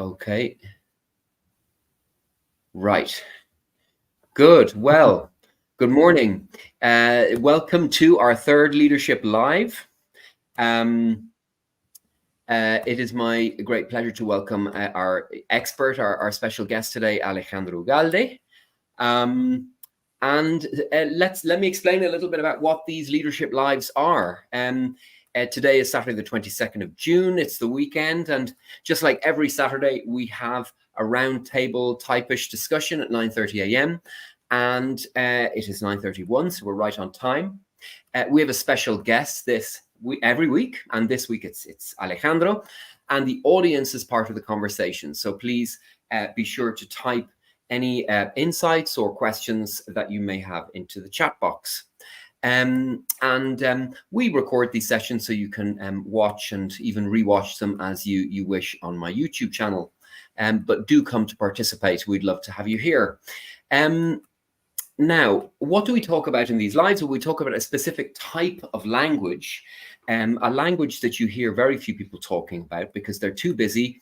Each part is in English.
Okay. Right. Good. Well, good morning. Welcome to our third Leadership Live. It is my great pleasure to welcome our expert, our special guest today, Alejandro Ugalde. Let me explain a little bit about what these Leadership Lives are. Today is Saturday, the 22nd of June. It's the weekend, and just like every Saturday, we have a roundtable typish discussion at 9:30 a.m. And it is 9:31, so we're right on time. We have a special guest every week, and this week it's Alejandro, and the audience is part of the conversation. So please be sure to type any insights or questions that you may have into the chat box. We record these sessions so you can watch and even rewatch them as you wish on my YouTube channel. But do come to participate. We'd love to have you here. Now, what do we talk about in these lives? Well, we talk about a specific type of language, a language that you hear very few people talking about because they're too busy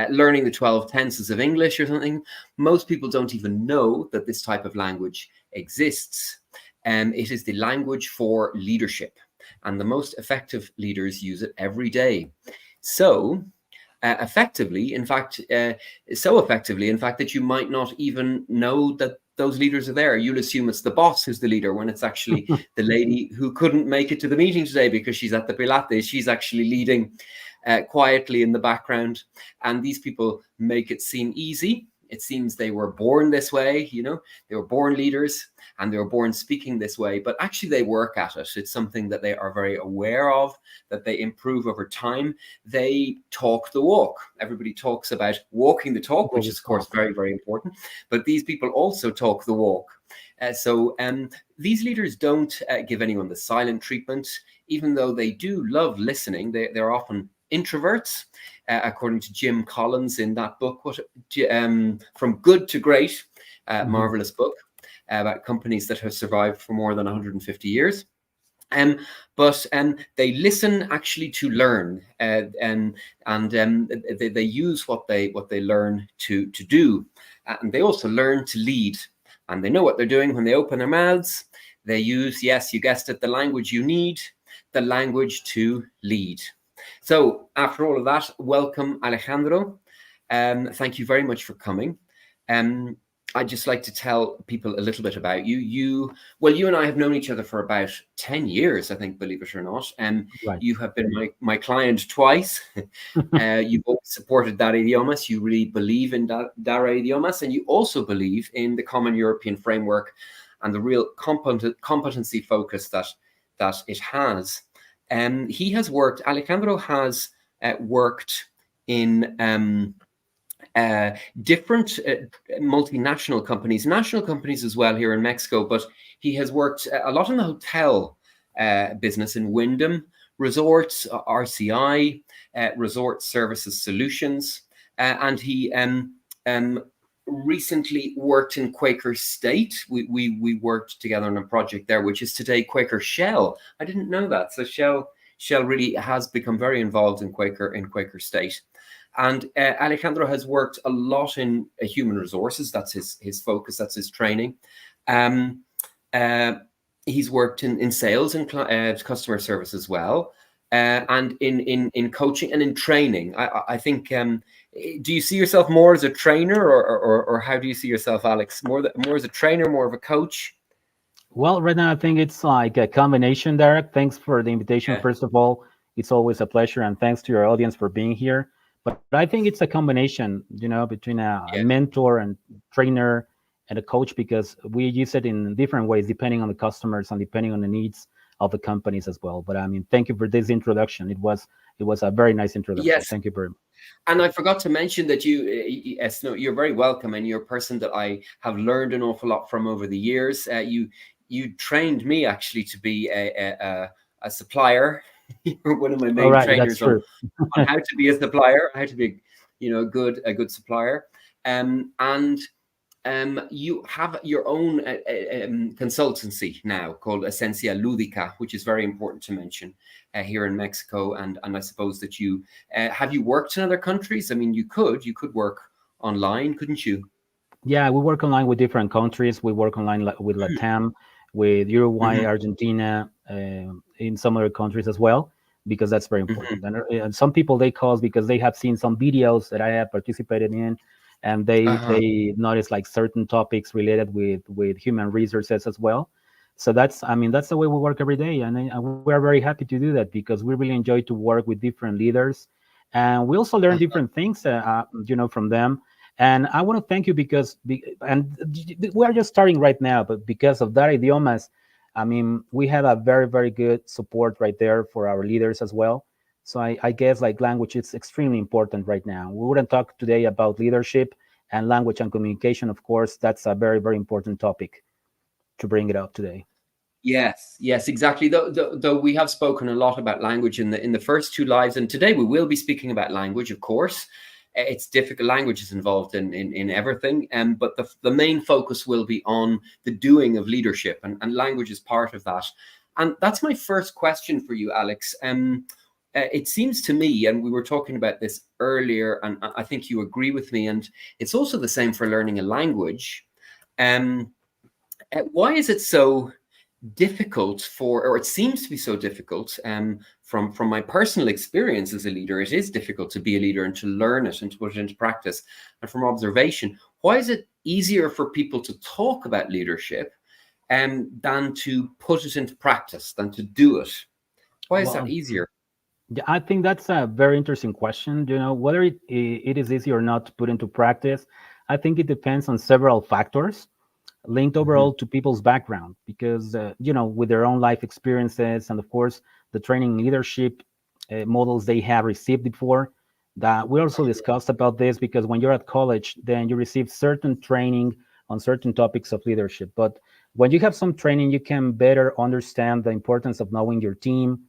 learning the 12 tenses of English or something. Most people don't even know that this type of language exists. It is the language for leadership, and the most effective leaders use it every day. So effectively, in fact, that you might not even know that those leaders are there. You'll assume it's the boss who's the leader when it's actually the lady who couldn't make it to the meeting today because she's at the Pilates. She's actually leading quietly in the background. And these people make it seem easy. It seems they were born this way, they were born leaders and they were born speaking this way, but actually they work at it. It's something that they are very aware of, that they improve over time. They talk the walk. Everybody talks about walking the talk, which is, of course, very, very important. But these people also talk the walk. So these leaders don't give anyone the silent treatment, even though they do love listening. They're often introverts, according to Jim Collins in that book, From Good to Great, marvelous book about companies that have survived for more than 150 years. But they listen actually to learn, and they use what they learn to do, and they also learn to lead, and they know what they're doing when they open their mouths. They use, yes, you guessed it, the language you need, the language to lead. So after all of that, welcome, Alejandro. Thank you very much for coming. I'd just like to tell people a little bit about you. You and I have known each other for about 10 years, I think, believe it or not. Right. You have been my client twice. You've always supported Dar Idiomas. You really believe in Dar Idiomas, and you also believe in the Common European Framework and the real competency focus that it has. Alejandro has worked in different multinational companies, national companies as well here in Mexico, but he has worked a lot in the hotel business in Wyndham Resorts, RCI, Resort Services Solutions, and he recently worked in Quaker State. We worked together on a project there, which is today Quaker Shell. I didn't know that. So Shell really has become very involved in Quaker State. And Alejandro has worked a lot in human resources. That's his focus. That's his training. He's worked in sales and customer service as well, and in coaching and in training. I think. Do you see yourself more as a trainer, or how do you see yourself, Alex? More as a trainer, more of a coach? Well, right now I think it's like a combination, Derek. Thanks for the invitation. Yeah. First of all, it's always a pleasure, and thanks to your audience for being here. But I think it's a combination, between a mentor and trainer and a coach, because we use it in different ways depending on the customers and depending on the needs of the companies as well. But I mean, thank you for this introduction. It was a very nice introduction. Yes. Thank you very much. And I forgot to mention that you're very welcome, and you're a person that I have learned an awful lot from over the years. You trained me actually to be a supplier. You were one of my main trainers on how to be a supplier, how to be, a good supplier. And you have your own consultancy now called Esencia Ludica, which is very important to mention here in Mexico. And I suppose that you have you worked in other countries? I mean, you could work online, couldn't you? Yeah, we work online with different countries. We work online with Latam, with Uruguay, Hmm. Argentina, in some other countries as well, because that's very Hmm. important. And some people they call us because they have seen some videos that I have participated in, and Uh-huh. they notice like certain topics related with human resources as well. So that's, I mean, that's the way we work every day, and we are very happy to do that because we really enjoy to work with different leaders, and we also learn Uh-huh. different things, from them. And I want to thank you because, we are just starting right now, but because of that idiomas, I mean, we have a very, very good support right there for our leaders as well. So I guess like language is extremely important right now. We wouldn't talk today about leadership and language and communication. Of course, that's a very, very important topic to bring it up today. Yes, yes, exactly. Though we have spoken a lot about language in the first two lives, and today we will be speaking about language, of course. It's difficult. Language is involved in everything, but the main focus will be on the doing of leadership, and language is part of that. And that's my first question for you, Alex. It seems to me, and we were talking about this earlier, and I think you agree with me, and it's also the same for learning a language. Um, why is it so difficult for, or it seems to be so difficult, from my personal experience as a leader, it is difficult to be a leader and to learn it and to put it into practice. And from observation, why is it easier for people to talk about leadership than to put it into practice, than to do it? Why is that Well, easier? yeah, I think that's a very interesting question. Whether it is easy or not to put into practice, I think it depends on several factors linked Hmm. overall to people's background because with their own life experiences and of course the training leadership models they have received before. That we also discussed about this because when you're at college then you receive certain training on certain topics of leadership, but when you have some training you can better understand the importance of knowing your team,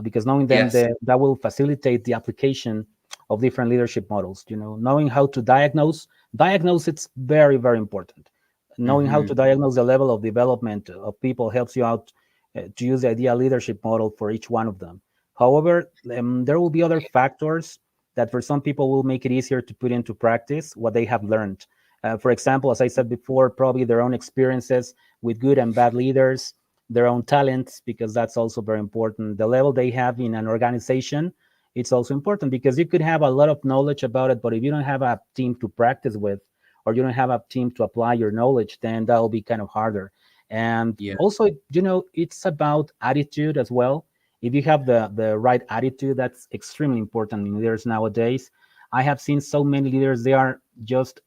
because knowing them Yes. that will facilitate the application of different leadership models. Knowing how to diagnose, it's very, very important. Knowing how Hmm. to diagnose the level of development of people helps you out to use the ideal leadership model for each one of them. However, there will be other factors that for some people will make it easier to put into practice what they have learned. For example, as I said before, probably their own experiences with good and bad leaders, their own talents, because that's also very important. The level they have in an organization, it's also important because you could have a lot of knowledge about it, but if you don't have a team to practice with, or you don't have a team to apply your knowledge, then that'll be kind of harder. And Yeah. also, it's about attitude as well. If you have the right attitude, that's extremely important in leaders nowadays. I have seen so many leaders; they are just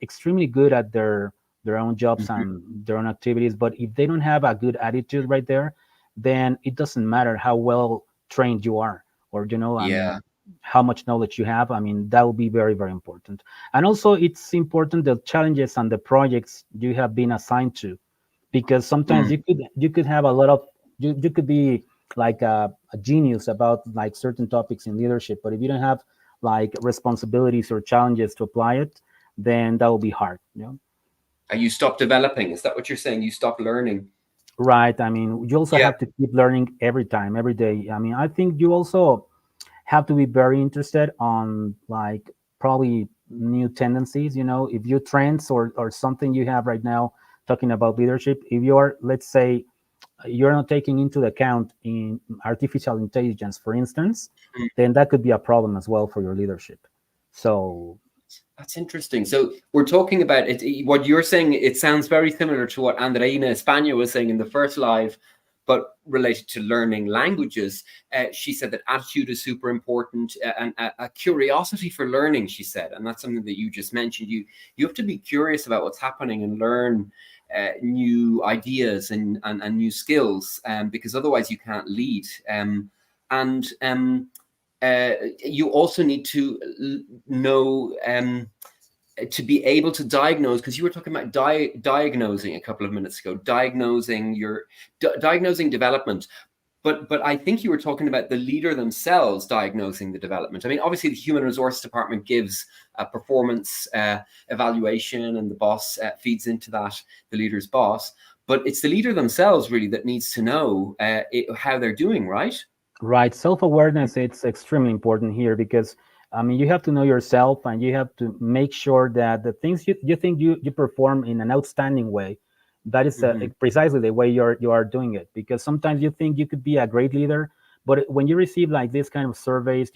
extremely good at their own jobs Hmm. and their own activities. But if they don't have a good attitude right there, then it doesn't matter how well trained you are, or I Yeah. mean, how much knowledge you have. I mean, that will be very, very important. And also, it's important the challenges and the projects you have been assigned to, because sometimes Mm. you could have a lot of you could be like a genius about like certain topics in leadership, but if you don't have like responsibilities or challenges to apply it, then that will be hard. You stop developing. Is that what you're saying? You stop learning? Right. I mean, you also Yeah. have to keep learning every time, every day. I mean, I think you also have to be very interested on like probably new tendencies. If you trends or something you have right now talking about leadership, if you're, let's say, you're not taking into account in artificial intelligence, for instance, then that could be a problem as well for your leadership. So That's interesting. So we're talking about it. What you're saying, it sounds very similar to what Andreina España was saying in the first live, but related to learning languages. She said that attitude is super important, and a curiosity for learning. She said, and that's something that you just mentioned. You have to be curious about what's happening and learn new ideas and new skills, because otherwise you can't lead. And You also need to know, to be able to diagnose, because you were talking about diagnosing a couple of minutes ago, diagnosing development. but I think you were talking about the leader themselves diagnosing the development. I mean, obviously the human resource department gives a performance evaluation, and the boss feeds into that, the leader's boss. But it's the leader themselves really that needs to know how they're doing, right? Right. Self-awareness, it's extremely important here because I mean you have to know yourself and you have to make sure that the things you think you perform in an outstanding way, that is Mm-hmm. precisely the way you are doing it. Because sometimes you think you could be a great leader, but when you receive like this kind of surveys,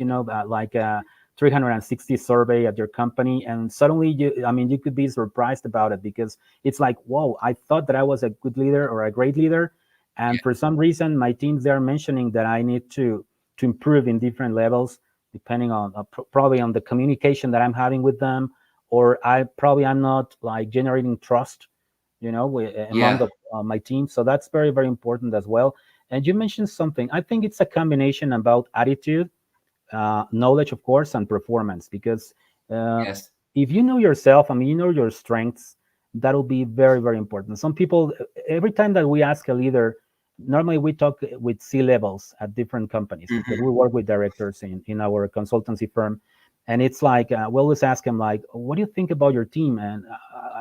like a 360 survey at your company, and suddenly you could be surprised about it because it's like, whoa, I thought that I was a good leader or a great leader, and for some reason my teams, they are mentioning that I need to improve in different levels depending on probably on the communication that I'm having with them, or I'm not like generating trust, among Yeah. my team. So that's very very important as well. And you mentioned something, I think it's a combination about attitude, knowledge, of course, and performance. Because uh, Yes. if you know yourself, I mean, you know your strengths, that'll be very, very important. Some people, every time that we ask a leader, normally we talk with C levels at different companies because Mm-hmm. we work with directors in our consultancy firm. And it's like, we always ask them, like, what do you think about your team? And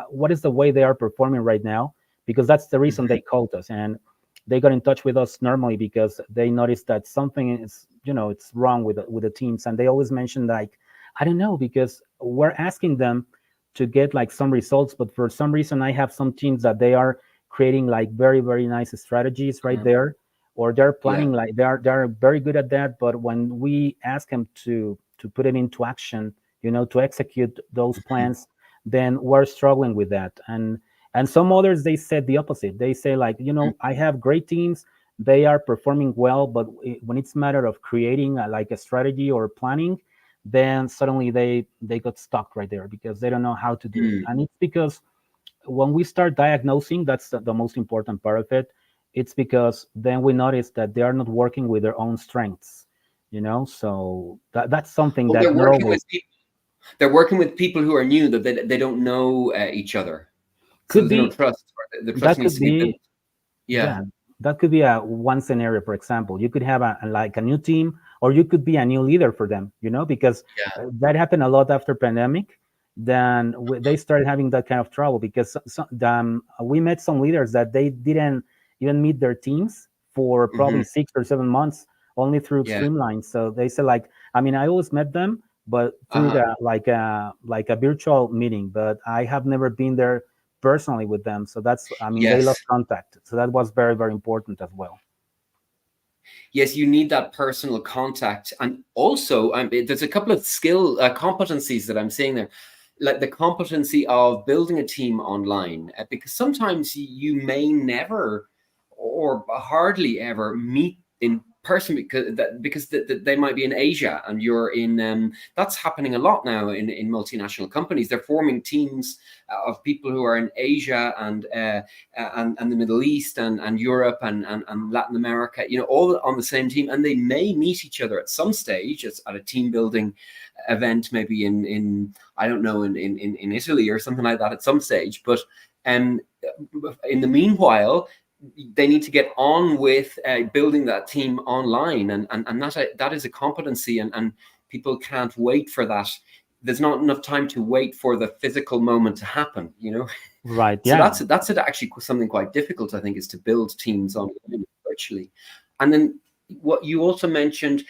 what is the way they are performing right now? Because that's the reason Mm-hmm. they called us. And they got in touch with us normally because they noticed that something is, it's wrong with the teams. And they always mention like, I don't know, because we're asking them to get like some results, but for some reason I have some teams that they are creating like very very nice strategies right there, or they're Yeah. planning, like they're very good at that, but when we ask them to put it into action, to execute those Mm-hmm. plans, then we're struggling with that. And some others, they said the opposite. They say like, I have great teams, they are performing well, but when it's a matter of creating like a strategy or planning, then suddenly they got stuck right there because they don't know how to do it. Mm-hmm. And it's because when we start diagnosing, that's the most important part of it. It's because then we notice that they are not working with their own strengths, so that's something Well, that they're you're working with always people. They're working with people who are new, that they don't know each other, so could there's no be. trust. The trust That needs could to be built. be. Yeah. Yeah, that could be a one scenario. For example, you could have like a new team, or you could be a new leader for them. Because Yeah. that happened a lot after pandemic. Then they started having that kind of trouble because we met some leaders that they didn't even meet their teams for Mm-hmm. probably 6 or 7 months, only through Yeah. Streamline. So they said like, I mean, I always met them, but through Uh-huh. like a virtual meeting, but I have never been there personally with them. So that's, I mean, they lost Yes. contact. So that was very, very important as well. Yes, you need that personal contact. And also, there's a couple of skill competencies that I'm seeing there, like the competency of building a team online, because sometimes you may never or hardly ever meet in person, because they might be in Asia and you're in. That's happening a lot now in multinational companies. They're forming teams of people who are in Asia and the Middle East and Europe and Latin America, all on the same team, and they may meet each other at some stage at a team building event, maybe in I don't know, in Italy or something like that at some stage. But um, in the meanwhile, they need to get on with building that team online, and that is a competency, and people can't wait for that. There's not enough time to wait for the physical moment to happen. Right. So Yeah. that's it. Actually, something quite difficult, I think, is to build teams online virtually. And then what you also mentioned,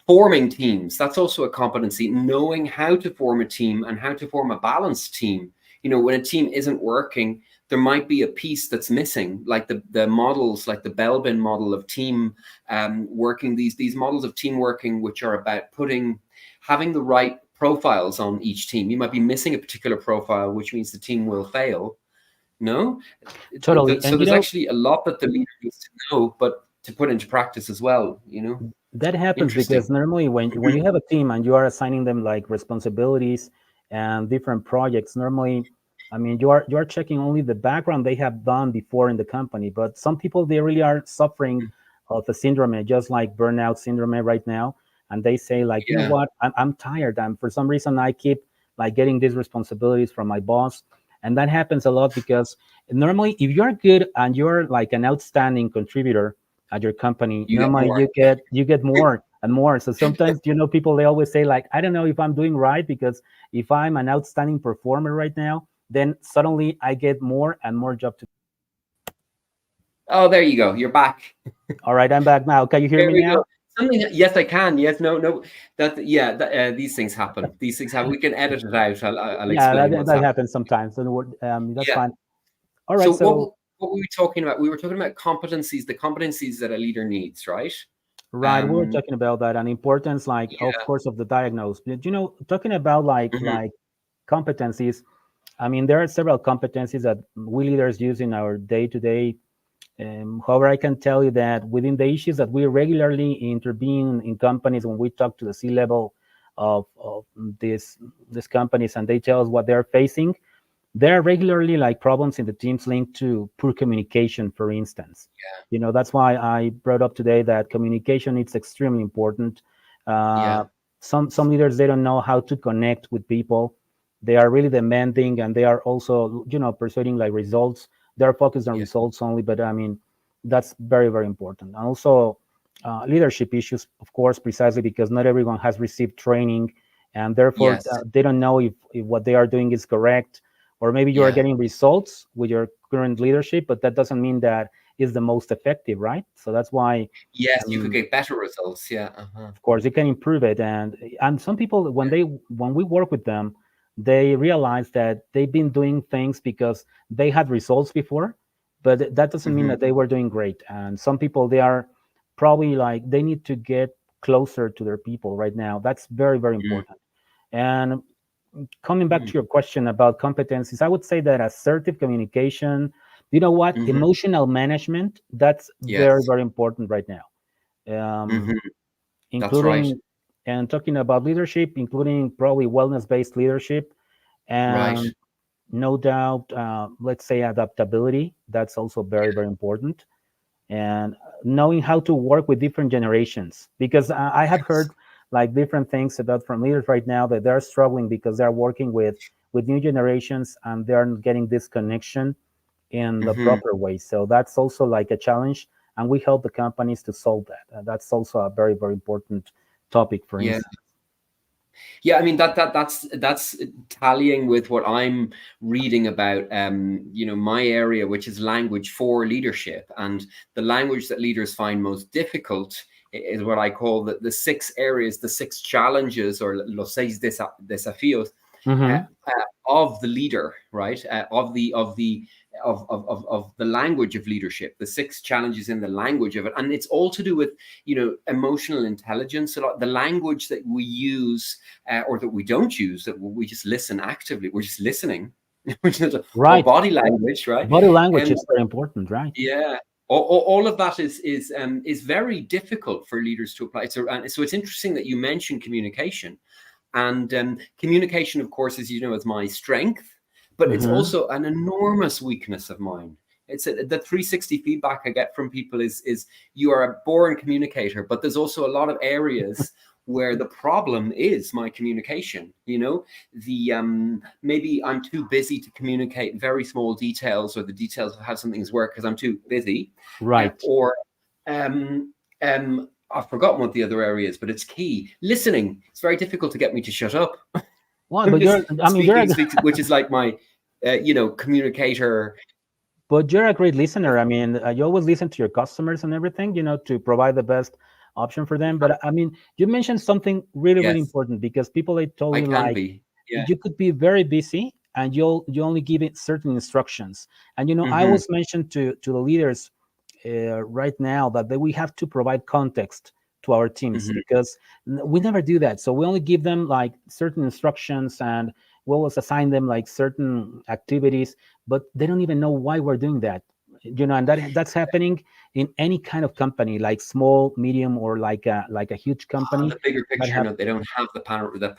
forming teams. That's also a competency, knowing how to form a team and how to form a balanced team. When a team isn't working, there might be a piece that's missing, like the models, like the Belbin model of team working. These models of team working, which are about having the right profiles on each team. You might be missing a particular profile, which means the team will fail. No, Totally. so And there's actually a lot that the leader needs to know, but to put into practice as well. that happens Interesting. because normally when you have a team and you are assigning them like responsibilities and different projects, normally, I mean, you are checking only the background they have done before in the company. But some people, they really are suffering of a syndrome, just like burnout syndrome right now. And they say like, Yeah. what, I'm tired. And for some reason I keep like getting these responsibilities from my boss. And that happens a lot because normally if you're good and you're like an outstanding contributor, at your company, You get normally more. you get more and more. So sometimes, people, they always say like, I don't know if I'm doing right, because if I'm an outstanding performer right now, then suddenly I get more and more job to. Oh, there you go. You're back. All right, I'm back now. Can you hear There me we go. now? Something. Yes, I can. Yes, no, no. That yeah. These things happen. These things happen. We can edit it out. I'll Yeah, explain that, what's that happening. happens sometimes. So that's Yeah. fine. All So right, so what were we talking about? We were talking about competencies, the competencies that a leader needs, right? right, we were Um. talking about that and importance, like, of Yeah. course, of the diagnose. But, talking about like Hmm. competencies. I mean, there are several competencies that we leaders use in our day-to-day. However, I can tell you that within the issues that we regularly intervene in companies, when we talk to the C-level of these companies, and they tell us what they're facing, there are regularly like problems in the teams linked to poor communication, for instance. That's why I brought up today that communication is extremely important. Uh, Yeah. some leaders, they don't know how to connect with people. They are really demanding, and they are also, pursuing like results. They're focused on Yeah. results only, but I mean, that's very, very important. And also, leadership issues, of course, precisely because not everyone has received training, and therefore Yes. they don't know if what they are doing is correct, or maybe you are Yeah. getting results with your current leadership, but that doesn't mean that is the most effective, right? So that's why, Yes. You could um, get better results. Yeah. Uh-huh. of course, you can improve it. And some people, when we work with them, they realize that they've been doing things because they had results before, but that doesn't mean Hmm. that they were doing great. And some people, they are probably like, they need to get closer to their people right now. That's very, very important. And coming back to Mm-hmm. your question about competencies, I would say that assertive communication, you know what, Hmm. emotional management, that's very, Yes. very important right now. Um, Hmm. That's right. Including, and talking about leadership, including probably wellness-based leadership, Right. and no doubt, let's say adaptability. That's also very, very important, and knowing how to work with different generations, because I have Yes. heard like different things about from leaders right now that they're struggling because they're working with new generations, and they're not getting this connection in the Hmm. proper way. So that's also like a challenge, and we help the companies to solve that. That's also a very, very important topic, for Yeah. instance. Yeah, I mean that's tallying with what I'm reading about. My area, which is language for leadership, and the language that leaders find most difficult is what I call the six areas, the six challenges, or los seis desafíos uh, Hmm. of the leader, right? Of the language of leadership, the six challenges in the language of it, and it's all to do with emotional intelligence. A lot the language that we use or that we don't use, that we just listen actively. We're just listening, which is or Right. body language, right? Body language And is very important, right? yeah. All of that is very difficult for leaders to apply. So it's interesting that you mentioned communication, and communication, of course, as you know, is my strength, but it's Hmm. also an enormous weakness of mine. The 360 feedback I get from people is you are a born communicator, but there's also a lot of areas where the problem is my communication. The maybe I'm too busy to communicate very small details, or the details of how something's work, because I'm too busy, Right. or um, I've forgotten what the other area is, but it's key. Listening. It's very difficult to get me to shut up. Well, I'm but just I mean, speaking, speaking, which is like my, communicator. you're a great listener. I mean, you always listen to your customers and everything, to provide the best option for them. But I mean, you mentioned something really, really Yes, important, because people, they told I me can like, be. Yeah. you could be very busy, and you only give it certain instructions. And I Hmm. always mention to the leaders right now that we have to provide context to our teams, Hmm. because we never do that. So we only give them like certain instructions, and we always assign them like certain activities, but they don't even know why we're doing that. And that's happening in any kind of company, like small, medium, or like a huge company The bigger that picture, have. no, they don't have the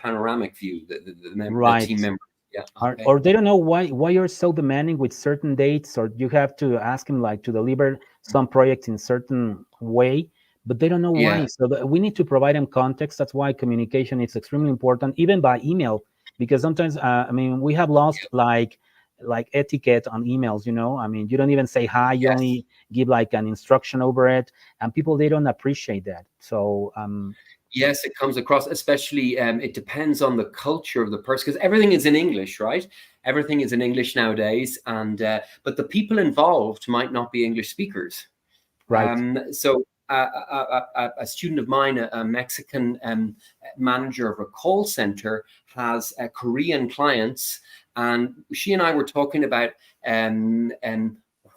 panoramic view. The Right. team members. Yeah. Or Okay. they don't know why you're so demanding with certain dates, or you have to ask him like to deliver some project in certain way, but they don't know Yeah. why. So we need to provide them context. That's why communication is extremely important, even by email, because sometimes I mean, we have lost like like etiquette on emails. I mean, you don't even say hi, you Yes. only give like an instruction over it, and people, they don't appreciate that. So Yes, it comes across, especially it depends on the culture of the person because everything is in English, right? Everything is in English nowadays, and but the people involved might not be English speakers. right. So a student of mine, a Mexican manager of a call center, has Korean clients, and she and I were talking about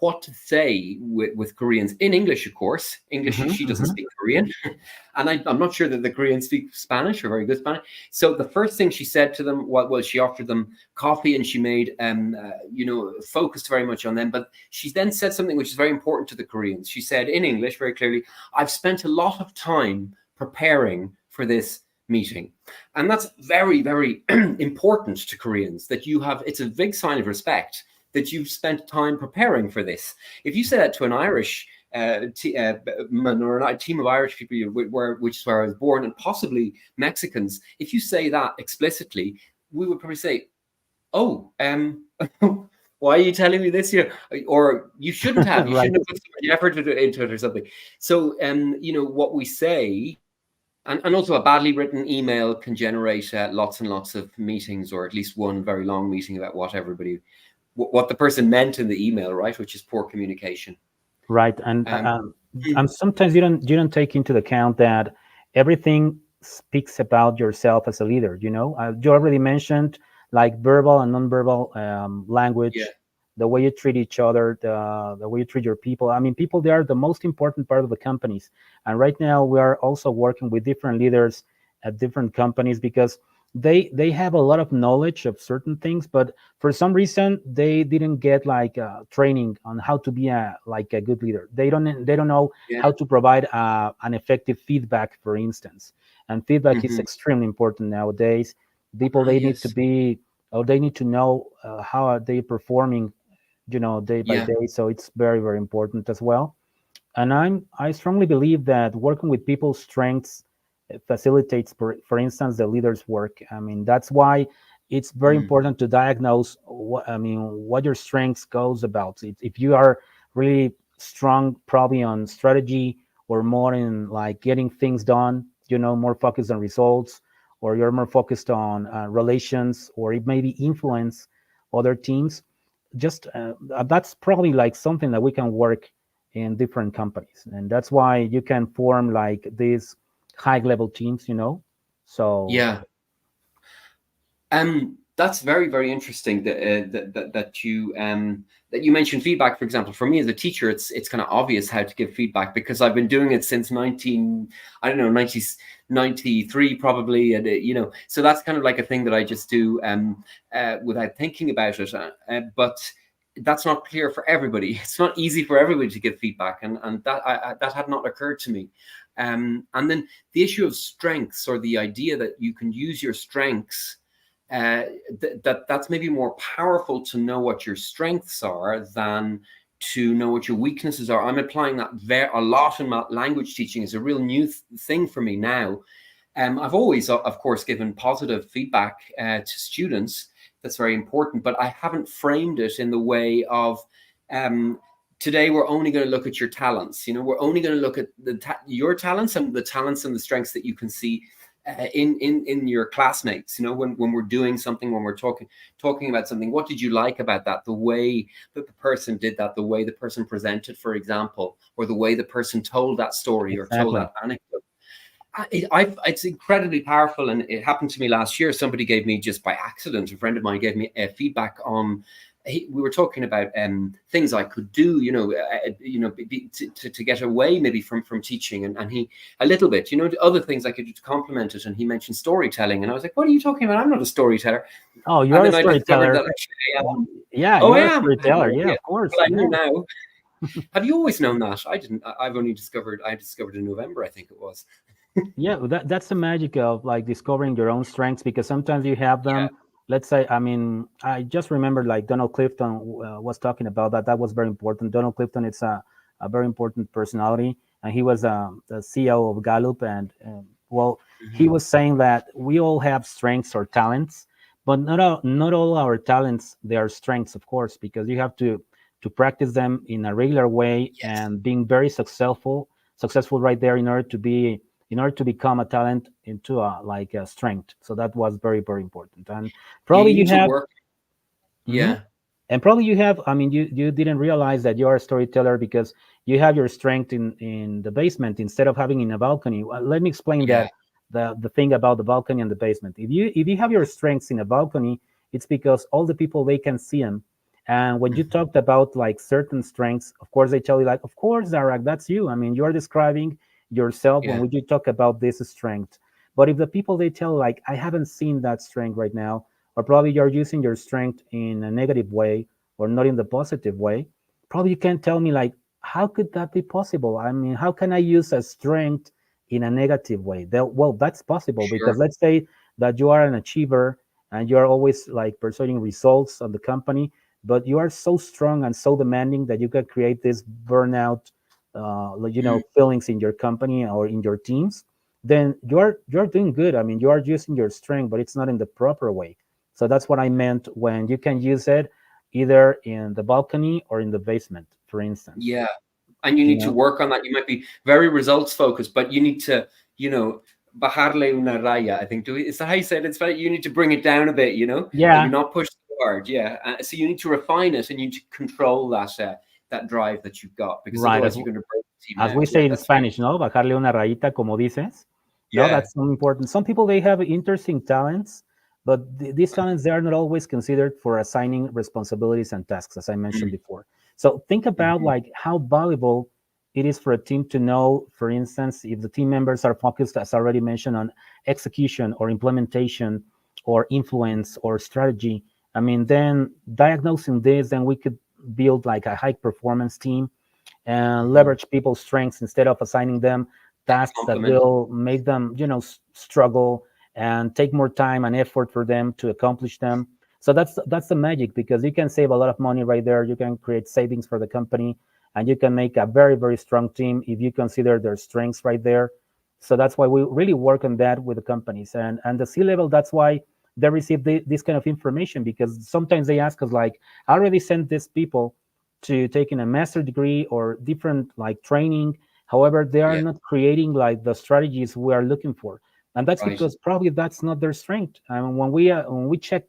what to say with Koreans in English, of course. English, Hmm. she doesn't Hmm. speak Korean, and I'm not sure that the Koreans speak Spanish or very good Spanish. So the first thing she said to them, well, she offered them coffee, and she made, focused very much on them. But she then said something which is very important to the Koreans. She said in English very clearly, "I've spent a lot of time preparing for this meeting," and that's very, very important to Koreans. That you have, it's a big sign of respect that you've spent time preparing for this. If you say that to an Irish or a team of Irish people, which is where I was born, and possibly Mexicans, if you say that explicitly, we would probably say, "Oh, why are you telling me this here?" Or you shouldn't have. You Right. shouldn't have put so much effort into it or something. So, what we say, and also a badly written email can generate lots and lots of meetings, or at least one very long meeting about what the person meant in the email, right? Which is poor communication. Right, Um, and sometimes you don't take into account that everything speaks about yourself as a leader. You already mentioned like verbal and nonverbal yeah. language, the way you treat each other, the way you treat your people. I mean, people, they are the most important part of the companies, and right now we are also working with different leaders at different companies because they have a lot of knowledge of certain things, but for some reason they didn't get like training on how to be a good leader. They don't know Yeah. how to provide an effective feedback, for instance. And feedback is Hmm. extremely important nowadays. People, they need to Yes. be, or they need to know how are they performing, day by Yeah. day. So it's very, very important as well. And I strongly believe that working with people's strengths facilitates, for instance, the leader's work. I mean, that's why it's very Mm. important to diagnose what your strengths goes about. If you are really strong, probably on strategy, or more in like getting things done, more focused on results, or you're more focused on relations, or it may be influence other teams. Just that's probably like something that we can work in different companies, and that's why you can form like these high level teams. So Yeah. That's very, very interesting that you mentioned feedback. For example, for me as a teacher, it's kind of obvious how to give feedback because I've been doing it since 1993 probably, and so that's kind of like a thing that I just do without thinking about it. But that's not clear for everybody. It's not easy for everybody to give feedback, and that had not occurred to me. And then the issue of strengths, or the idea that you can use your strengths, uh, that's maybe more powerful to know what your strengths are than to know what your weaknesses are. I'm applying that a lot in my language teaching. Is a real new thing for me now. I've always, of course, given positive feedback to students. That's very important, but I haven't framed it in the way of um, today we're only going to look at your talents. We're only going to look at your talents and the talents and the strengths that you can see in your classmates. When we're doing something, when we're talking about something, what did you like about that? The way that the person did that, the way the person presented, for example, or the way the person told that story or told exactly. that anecdote. It's incredibly powerful, and it happened to me last year. Somebody gave me, just by accident, a friend of mine gave me feedback on. We were talking about things I could do, to get away maybe from teaching, and he a little bit, other things I could do to complement it. And he mentioned storytelling, and I was like, "What are you talking about? I'm not a storyteller." Oh, you And are a then I discovered storyteller. that actually I am. Yeah, Oh, you I are a am. I had storyteller. no Yeah, idea, of course. but I Yeah. knew now. Have you always known that? I didn't. I've only discovered. I discovered in November, I think it was. Yeah, that's the magic of like discovering your own strengths, because sometimes you have Yeah. them. Let's say, I mean, I just remember like Donald Clifton was talking about that. That was very important. Donald Clifton is a very important personality, and he was the CEO of Gallup. And well, he Hmm. was saying that we all have strengths or talents, but not all our talents they are strengths, of course, because you have to practice them in a regular way Yes. and being very successful right there in order to become a talent into a like a strength. So that was very very important. And You probably you need to have. work. Mhm. Yeah. And probably you have, I mean, you didn't realize that you're a storyteller because you have your strength in the basement instead of having in a balcony. Well, let me explain Yeah. that the thing about the balcony and the basement. If you have your strengths in a balcony, it's because all the people they can see them. And when you Mhm. talked about like certain strengths, of course they tell you like, of course, Zarak, that's you. I mean, you're describing yourself when Yeah. we you talk about this strength. But if the people they tell like, I haven't seen that strength right now, or probably you're using your strength in a negative way or not in the positive way, probably you can tell me like, how could that be possible? I mean, how can I use a strength in a negative way? Well, that's possible because Sure. let's say that you are an achiever and you are always like pursuing results of the company, but you are so strong and so demanding that you can create this burnout, Mm. feelings in your company or in your teams. Then you're doing good. I mean, you are using your strength, but it's not in the proper way. So that's what I meant when you can use it either in the balcony or in the basement, for instance. Yeah. And you You need to know? work on that. You might be very results focused, but you need to, you know, bajarle una raya. I think. Is that how you said it? It's very, you need to bring it down a bit. That you're Yeah, not pushed too hard. Yeah. So you need to refine it, and you need to control that drive that you've got, because right. otherwise you're going to break the team As out. we Yeah, say in that's very Spanish, ¿no? Bajarle una rayita, como dices. No, yeah. that's so important. Some people they have interesting talents, but these talents they are not always considered for assigning responsibilities and tasks, as I mentioned Mm, before. So think about mhm, like how valuable it is for a team to know, for instance, if the team members are focused, as already mentioned, on execution or implementation or influence or strategy. I mean, then diagnosing this, then we could build like a high performance team and mhm. leverage people's strengths instead of assigning them tasks that Compliment. will make them, struggle and take more time and effort for them to accomplish them. So that's the magic because you can save a lot of money right there. You can create savings for the company, and you can make a very very strong team if you consider their strengths right there. So that's why we really work on that with the companies and the C level. That's why they receive this kind of information because sometimes they ask us like, I already sent these people to taking a master degree or different like training. However, they are Yeah. not creating like the strategies we are looking for, and that's Right. because probably that's not their strength. And when we check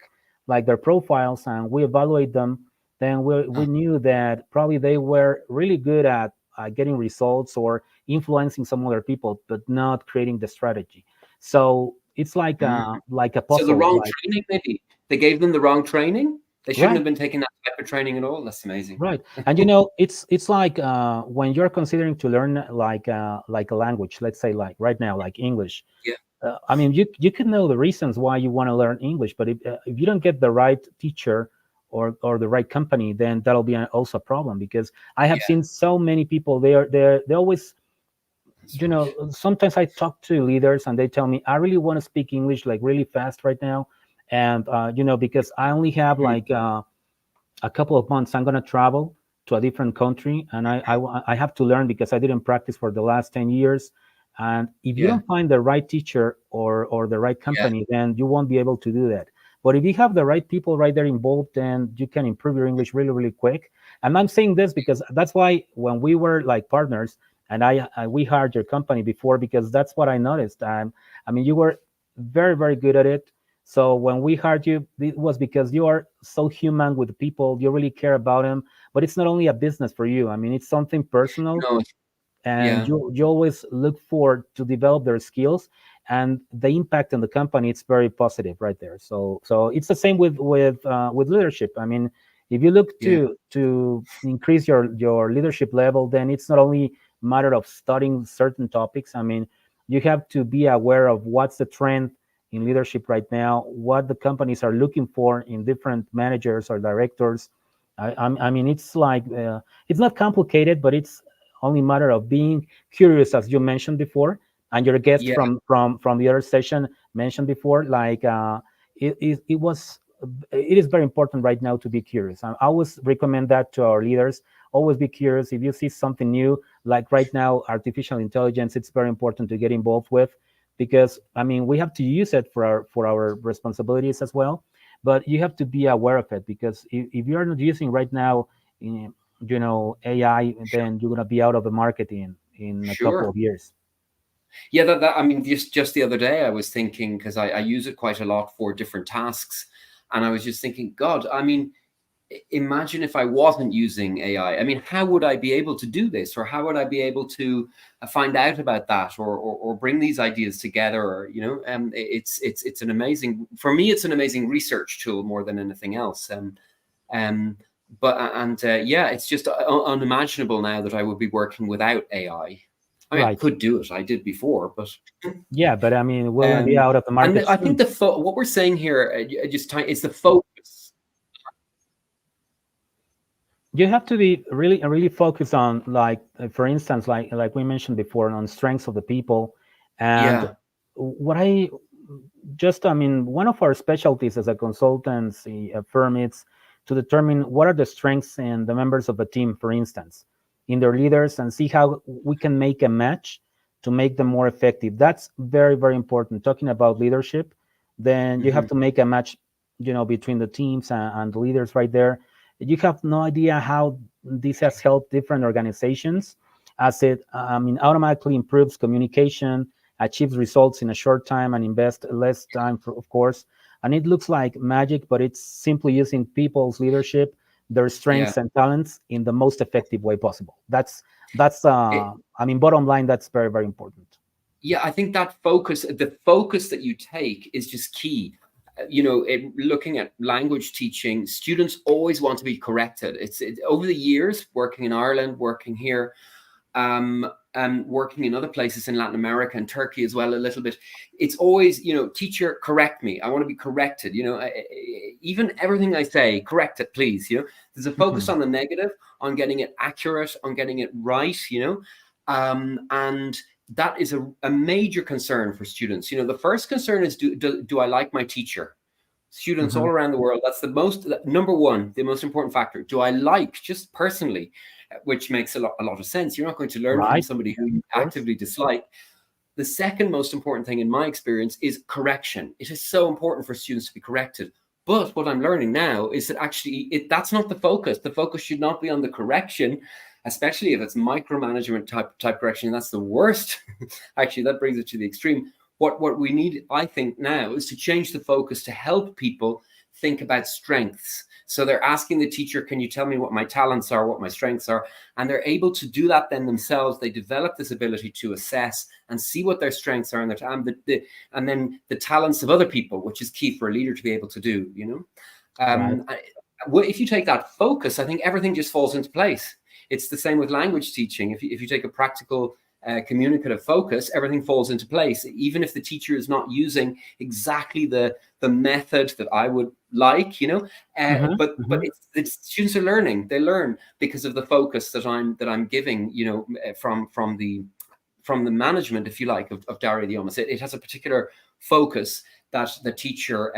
like their profiles and we evaluate them, then we Uh, knew that probably they were really good at getting results or influencing some other people, but not creating the strategy. So it's like mm. a So the puzzle, wrong like training, maybe they gave them the wrong training. They shouldn't right. have been taking that type of training at all. That's amazing. Right, and it's like when you're considering to learn like a language, let's say like right now, like English. Yeah. I mean, you can know the reasons why you want to learn English, but if you don't get the right teacher or the right company, then that'll be also a problem. Because I have Yeah. seen so many people they always Switch. sometimes I talk to leaders and they tell me I really want to speak English like really fast right now, and because I only have Mm. like. A couple of months I'm going to travel to a different country and I have to learn because I didn't practice for the last 10 years. And if you Yeah. don't find the right teacher or the right Yeah. company, then you won't be able to do that. But if you have the right people right there involved, then you can improve your English really really quick. And I'm saying this because that's why when we were like partners and we hired your company before, because that's what I noticed. I mean, you were very very good at it. So when we hired you, it was because you are so human with the people. You really care about them. But it's not only a business for you. I mean, it's something personal, No. and Yeah. you always look for to develop their skills, and the impact on the company it's very positive right there. So it's the same with leadership. I mean, if you look Yeah. to increase your leadership level, then it's not only a matter of studying certain topics. I mean, you have to be aware of what's the trend in leadership right now, what the companies are looking for in different managers or directors. I mean, it's like it's not complicated, but it's only matter of being curious, as you mentioned before, and your guest Yeah. from the other session mentioned before. Like it is very important right now to be curious. I always recommend that to our leaders. Always be curious. If you see something new, like right now, artificial intelligence, it's very important to get involved with because I mean we have to use it for our responsibilities as well. but you have to be aware of it, because if you're not using right now, eh, AI, then you're going to be out of the market in a couple Sure. of years. Yeah, that I mean, just the other day I was thinking, because I use it quite a lot for different tasks, and I was just thinking, God, I mean, imagine if I wasn't using AI. I mean, how would I be able to do this, or how would I be able to find out about that, or bring these ideas together? Or it's an amazing, for me, it's an amazing research tool more than anything else. Um, but and yeah, it's just unimaginable now that I would be working without AI. I mean, I Right. could do it. I did before, but Yeah, but I mean, we're going to be um, out of the and market I think soon. what we're saying here, is the focus. You have to be really focused on, like, for instance, like we mentioned before, on strengths of the people. And Yeah. what I just I mean, one of our specialties as a consultancy firm is to determine what are the strengths in the members of a team, for instance, in their leaders, and see how we can make a match to make them more effective. That's very important. Talking about leadership, then you have Hmm. to make a match, between the teams and the leaders right there. You have no idea how this has helped different organizations, as it, automatically improves communication, achieves results in a short time, and invest less time, of course. And it looks like magic, but it's simply using people's leadership, their Yeah. strengths and talents, in the most effective way possible. That's It, bottom line, that's very important. yeah, I think that focus, the focus that you take, is just key. Looking at language teaching, students always want to be corrected. Over the years, working in Ireland, working here, and working in other places in Latin America and Turkey as well, a little bit. It's always, teacher, correct me. I want to be corrected. Even everything I say, correct it, please. There's a focus Mhm. on the negative, on getting it accurate, on getting it right. And that is a major concern for students. The first concern is, do I like my teacher? Students all Mhm. around the world, that's the number one, the most important factor. Do I like, just personally, which makes a lot of sense. You're not going to learn from Right, somebody who you of course. actively dislike. The second most important thing in my experience is correction. It is so important for students to be corrected. But what I'm learning now is that actually that's not the focus. The focus should not be on the correction, especially if it's micromanagement type correction. That's the worst. Actually, that brings it to the extreme. What we need, I think, now is to change the focus to help people think about strengths. So they're asking the teacher, can you tell me what my talents are, what my strengths are? And they're able to do that then themselves. They develop this ability to assess and see what their strengths are, and then the talents of other people, which is key for a leader to be able to do. Right. If you take that focus, I think everything just falls into place. It's the same with language teaching. If you take a practical, communicative focus, everything falls into place. Even if the teacher is not using exactly the method that I would like, Mhm. but Mhm. the students are learning. They learn because of the focus that I'm giving, from the management, if you like, of Dario the Omas. It has a particular focus that the teacher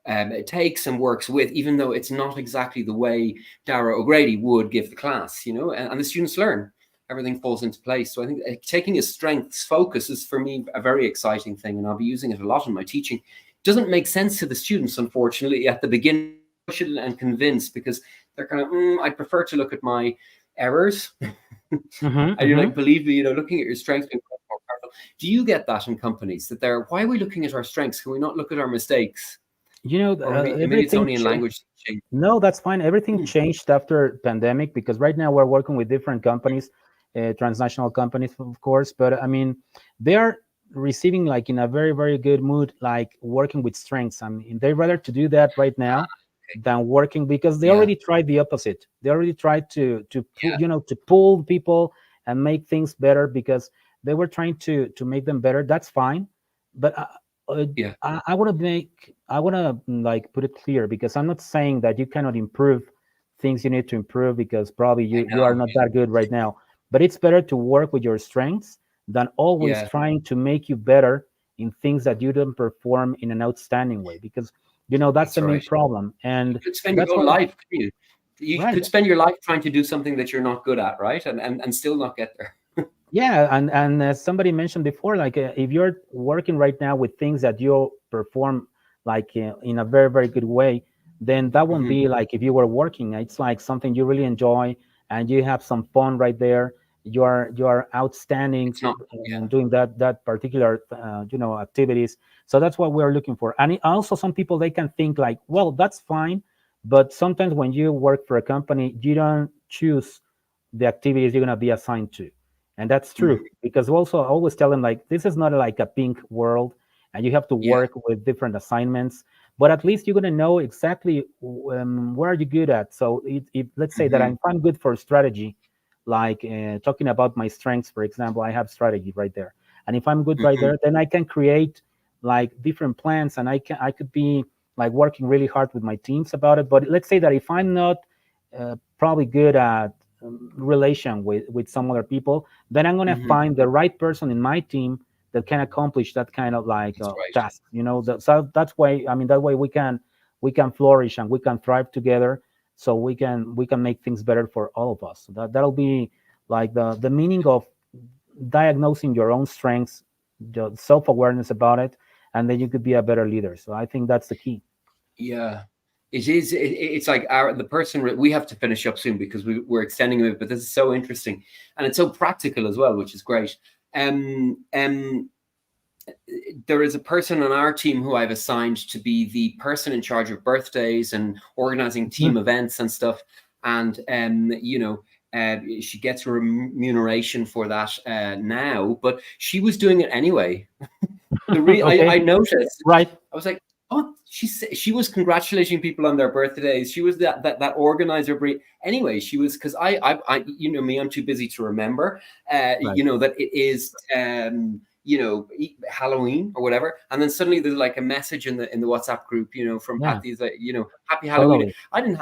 it takes and works with, even though it's not exactly the way Dara O'Grady would give the class, and the students learn. Everything falls into place. So I think taking a strengths focus is, for me, a very exciting thing, and I'll be using it a lot in my teaching. It doesn't make sense to the students, unfortunately, at the beginning. Push it and convince, because they're kind of, I prefer to look at my errors. Mhm. And you're like, Mhm. believe me, looking at your strengths being more powerful. Do you get that in companies, that why are we looking at our strengths? Can we not look at our mistakes? Or maybe it's Everything only in changed. language teaching. No, that's fine. Everything changed after pandemic, because right now we're working with different companies, transnational companies, of course. But I mean, they are receiving, like, in a very good mood, like working with strengths. I mean, they rather to do that right now than working, because they Yeah, already tried the opposite. They already tried yeah, to pull people and make things better, because they were trying to make them better. That's fine, but uh, yeah. I want to, like, put it clear, because I'm not saying that you cannot improve things you need to improve, because probably I you are know. not that good right now. But it's better to work with your strengths than always Yeah, trying to make you better in things that you don't perform in an outstanding way, because that's that's the main right. problem. You And could spend your that's whole why, life, couldn't you? You right. could spend your life trying to do something that you're not good at, right? And still not get there. Yeah, and as somebody mentioned before, like, if you're working right now with things that you perform like in a very very good way, then that won't Hmm. be like if you were working. It's like something you really enjoy and you have some fun right there. You are outstanding It's not. in Yeah. doing that particular activities. So that's what we're looking for. And also some people, they can think like, well, that's fine, but sometimes when you work for a company, you don't choose the activities you're going to be assigned to. And that's true Hmm. because we also always tell them like this is not like a pink world and you have to Yeah. work with different assignments, but at least you're going to know exactly where are you good at. So let's say that Hmm. if I'm good for strategy, like talking about my strengths, for example, I have strategy right there. And if I'm good right Hmm. there, then I can create like different plans and I could be like working really hard with my teams about it. But let's say that if I'm not probably good at relation with some other people, then I'm going to Hmm. find the right person in my team that can accomplish that kind of like That's right. task. So that's why, I mean, that way we can flourish and we can thrive together. So we can make things better for all of us. So that'll be like the meaning of diagnosing your own strengths, the self-awareness about it, and then you could be a better leader. So I think that's the key. Yeah, it is. It's like the person. We have to finish up soon because we're extending it, but this is so interesting, and it's so practical as well, which is great. Um, um, there is a person on our team who I've assigned to be the person in charge of birthdays and organizing team Mhm. events and stuff. And she gets remuneration for that now, but she was doing it anyway. I Okay, noticed. right. I was like, oh, she was congratulating people on their birthdays. She was that organizer. Anyway, she was because you know me, I'm too busy to remember. Right. That it is Halloween or whatever, and then suddenly there's like a message in the WhatsApp group, from Yeah, Patty's like, Happy Halloween. totally. I didn't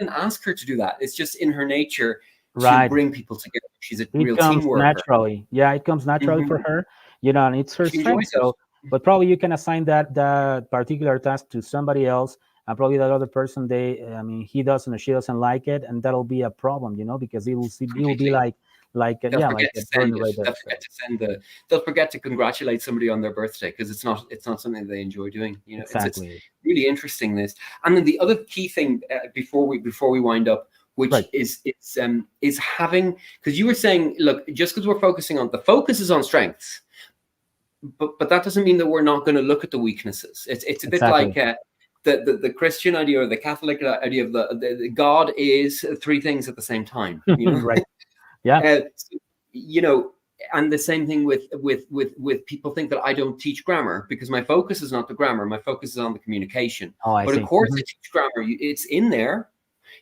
ask her to do that. It's just in her nature to Right. bring people together. She's a It real comes team worker. naturally. Yeah, it comes naturally for Hmm. her, and it's her She enjoys strength. it. So, but probably you can assign that particular task to somebody else, and probably that other person, I mean, he doesn't or she doesn't like it, and that'll be a problem, because it will be Completely. They'll yeah, like forget a to send burden it. right there. They'll So forget to they'll forget to congratulate somebody on their birthday because it's not something they enjoy doing. It's exactly. really interesting this. And then the other key thing before we wind up, which Right. is having, because you were saying, look, just because we're focusing on the focus is on strengths, but that doesn't mean that we're not going to look at the weaknesses. It's a bit like Exactly. the Christian idea or the Catholic idea of the God is three things at the same time. Right. Yeah. So, you know, and the same thing with people think that I don't teach grammar because my focus is not the grammar, my focus is on the communication. Oh, I But of see. course, I teach grammar. It's in there,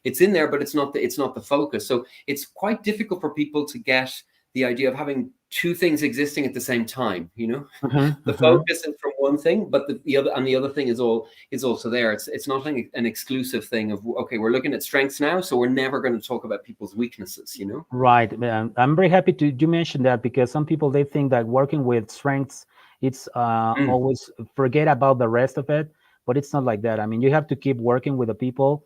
but it's not the focus. So it's quite difficult for people to get the idea of having two things existing at the same time. Hmm. The Hmm. focus is from one thing, but the other thing is also there. It's not an exclusive thing of, okay, we're looking at strengths now, so we're never going to talk about people's weaknesses. Right. I'm very happy to you mention that because some people, they think that working with strengths, it's Mm, always forget about the rest of it, but it's not like that. I mean, you have to keep working with the people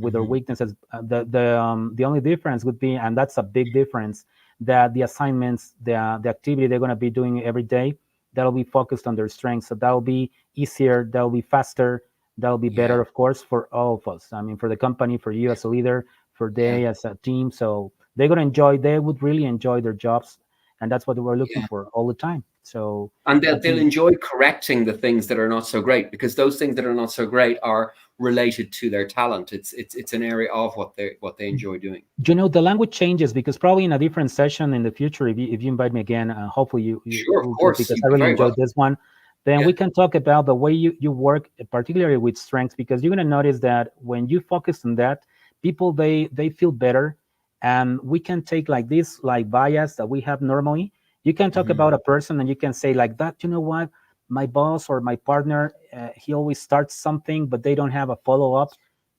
with their mhm. weaknesses. The only difference would be, and that's a big difference, that the assignments, the activity they're going to be doing every day, that'll be focused on their strengths. So that'll be easier, that'll be faster, that'll be better, Yeah, of course, for all of us. I mean, for the company, for you as a leader, for yeah, they as a team. So they would really enjoy their jobs, and that's what we're looking yeah. for all the time. So And I they'll think, enjoy correcting the things that are not so great because those things that are not so great are related to their talent. It's an area of what they enjoy doing. the language changes because probably in a different session in the future, if you invite me again, hopefully Sure, of will do, course, because you'd I be really very enjoyed welcome. this one. Then Yeah, we can talk about the way you work, particularly with strengths, because you're going to notice that when you focus on that, people, they feel better, and we can take like this like bias that we have normally. You can talk hmm, about a person and you can say like that. You know what? My boss or my partner, he always starts something, but they don't have a follow up.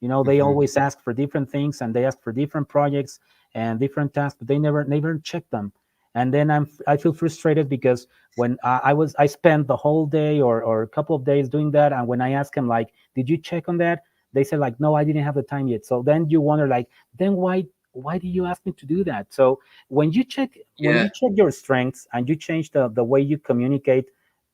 They hmm, always ask for different things and they ask for different projects and different tasks, but they never check them. And then I feel frustrated because when I spent the whole day or a couple of days doing that, and when I ask them like, did you check on that? They said like, no, I didn't have the time yet. So then you wonder like, then why do you ask me to do that? So when yeah, you check your strengths and you change the way you communicate,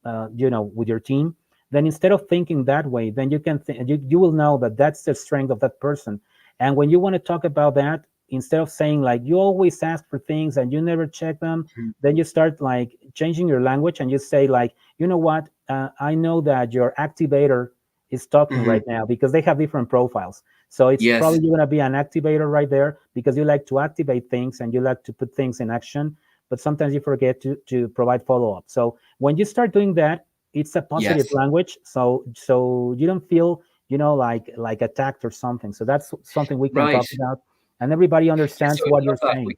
with your team, then instead of thinking that way, then you can you will know that that's the strength of that person. And when you want to talk about that, instead of saying like you always ask for things and you never check them, Mhm. then you start like changing your language and you say like, you know what, I know that your activator is talking Mhm. right now because they have different profiles. So it's Yes. probably going to be an activator right there because you like to activate things and you like to put things in action, but sometimes you forget to provide follow up. So when you start doing that, it's a positive Yes. language. So you don't feel, like attacked or something. So that's something we can Right. talk about, and everybody Yes, understands so I what you're love that. saying.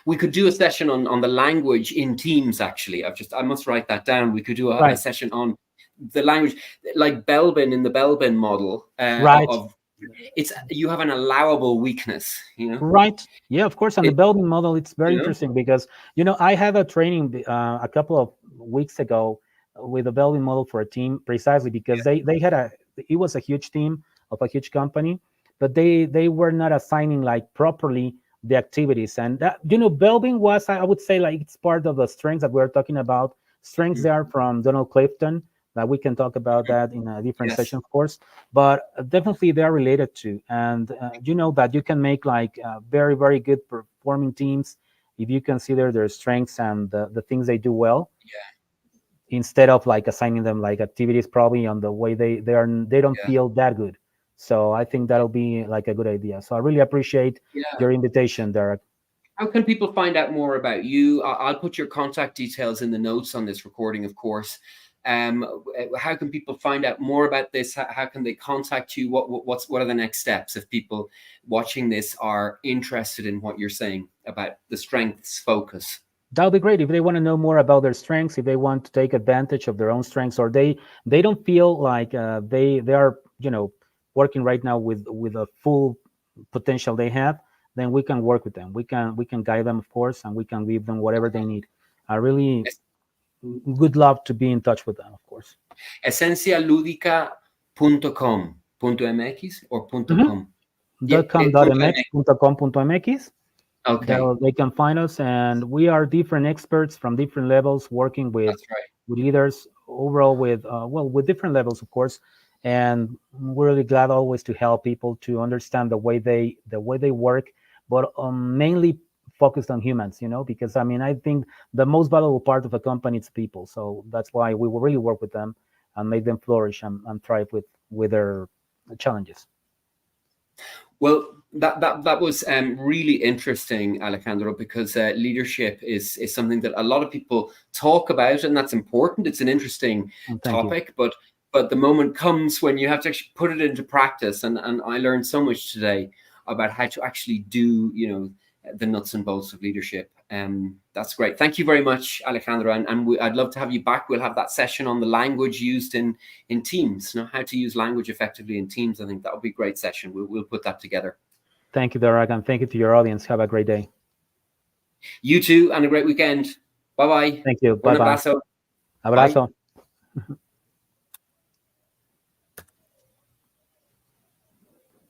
We could do a session on the language in Teams. Actually, I must write that down. We could do a Right, session on the language, like Belbin in the Belbin model right. of it's you have an allowable weakness. Right. Yeah, of course. On the It, Belgian model, it's very you know. interesting because, I had a training a couple of weeks ago with a Belgian model for a team precisely because they had it was a huge team of a huge company, but they were not assigning like properly the activities. And that, Belgian was, I would say, like it's part of the strengths that we're talking about. Strengths Mhm. there from Donald Clifton, that we can talk about that in a different Yes. session, of course, but definitely they are related to. And that you can make like very, very good performing teams if you consider their strengths and the things they do well, Yeah. instead of like assigning them like activities probably on the way they don't Yeah. feel that good. So I think that'll be like a good idea. So I really appreciate Yeah. your invitation, Derek. How can people find out more about you? I'll put your contact details in the notes on this recording, of course. How can people find out more about this? How can they contact you? What are the next steps if people watching this are interested in what you're saying about the strengths focus? That would be great if they want to know more about their strengths, if they want to take advantage of their own strengths, or they don't feel like they are working right now with a full potential they have. Then we can work with them. We can guide them, of course, and we can give them whatever they need. I really would love to be in touch with them, of course. Esencialudica.com.mx or Mm-hmm. .com? Yeah, .com.mx, .mx. .com.mx. Okay, They can find us, and we are different experts from different levels working with that's right. leaders overall with with different levels, of course. And we're really glad always to help people to understand the way they work, but mainly focused on humans, because I mean I think the most valuable part of a company is people. So that's why we will really work with them and make them flourish and thrive with their challenges. Well, that was really interesting, Alejandro, because leadership is something that a lot of people talk about, and that's important. It's an interesting And thank you. topic, but the moment comes when you have to actually put it into practice. And I learned so much today about how to actually do, the nuts and bolts of leadership. That's great. Thank you very much, Alejandro. And I'd love to have you back. We'll have that session on the language used in Teams, how to use language effectively in Teams. I think that would be a great session. We'll put that together. Thank you, Derek, and thank you to your audience. Have a great day. You too, and a great weekend. Bye bye. Thank you. Un Bye bye. abrazo. Bye. Abrazo.